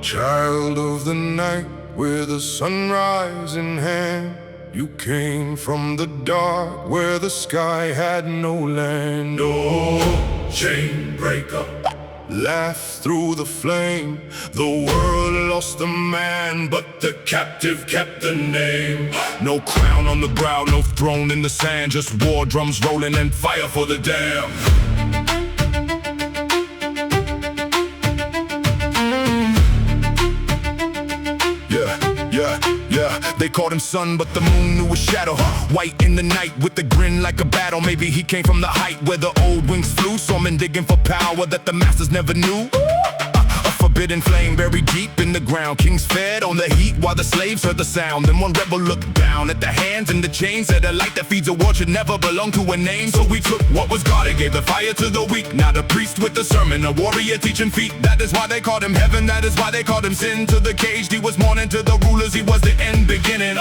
Child of the night, with the sunrise in hand, you came from the dark where the sky had no land. Oh, chain breaker, laugh through the flame. The world lost a man, but the captive kept the name. no crown on the brow, no throne in the sand, just war drums rolling and Fire for the damned. Yeah, they called him sun, but the moon knew a shadow. White in the night with a grin like a battle. Maybe he came from the height where the old wings flew. Saw men digging for power that the masters never knew. A forbidden flame buried deep in the ground. Kings fed on the heat while the slaves heard the sound. Then one rebel looked down at the hands and the chains. Said a light that feeds a world should never belong to a name. So we took what was God and gave the fire to the weak. Not a priest with a sermon, a warrior teaching feet. That is why they called him heaven, that is why they called him sin. To the caged he was mourning, to the rulers he was the end beginning.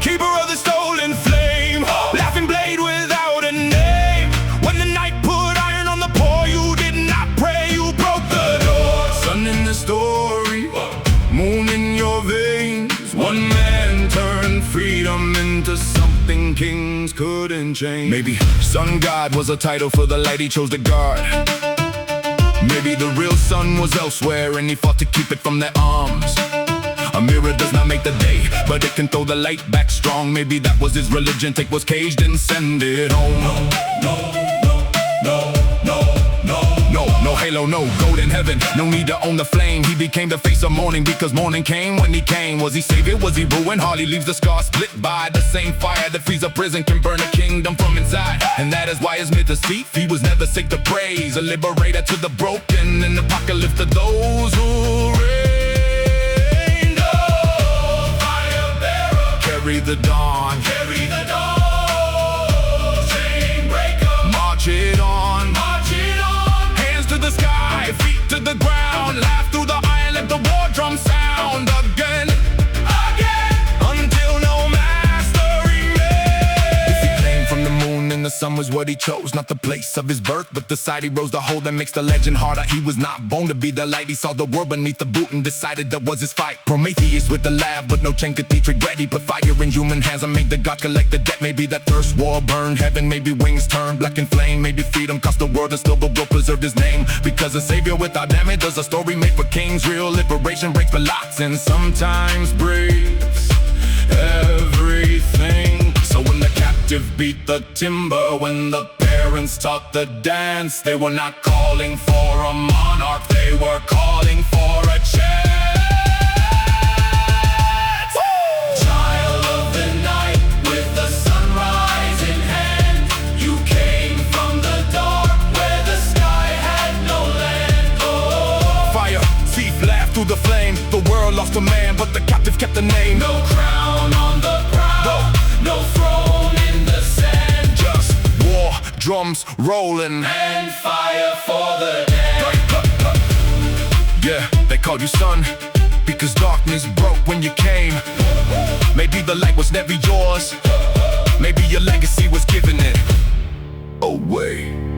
Keeper of the stolen flame, laughing blade without a name. When the night put iron on the poor, you did not pray, you broke the door. Sun in the story, moon in your veins. One man turned freedom into something kings couldn't change. Maybe Sun God was a title for the light he chose to guard. Maybe the real sun was elsewhere and he fought to keep it from their arms. A mirror does not make the day, but it can throw the light back strong. Maybe that was his religion, take what's caged and send it home. No halo, no golden heaven, no need to own the flame. He became the face of morning because morning came when he came. Was he savior, was he ruin? Hardly leaves the scar split by the same fire that frees a prison can burn a kingdom from inside. And that is why his myth is thief, he was never sick to praise. A liberator to the broken, an apocalypse to those who reign. Oh, fire bearer, Carry the dawn, carry the dawn. Chain breaker, march it on. march it on. Hands to the sky, feet to the ground. Laugh through the iron, let the war drum sound again, until no master remains. If he came from the moon and the sun was what he chose, not the place of his birth, but the side he rose to hold that makes the legend harder. He was not born to be the light, he saw the world beneath the boot and decided that was his fight. Promethean with the laugh, but no chain could teach regret. He put fire in human hands and made the god collect the debt. Maybe that first war burned heaven, maybe wings turned black in flame. Maybe freedom cost the world and still the world preserved his name. Because a savior without damage does a story made for kings. Real liberation breaks the locks and sometimes breaks everything. So when the captive beat the timber, when the parents taught the dance, they were not calling for a monarch, they were calling for a chance. Child of the night, with the sunrise in hand, you came from the dark where the sky had no land. Oh, Fire, thief, laugh through the flame. The world lost a man, but the captive kept the name. no crown on the prow, no throne in the sand, Just war, drums rolling. and fire for the damned. Yeah, they called you sun because darkness broke when you came. Maybe the light was never yours, maybe your legacy was given it away.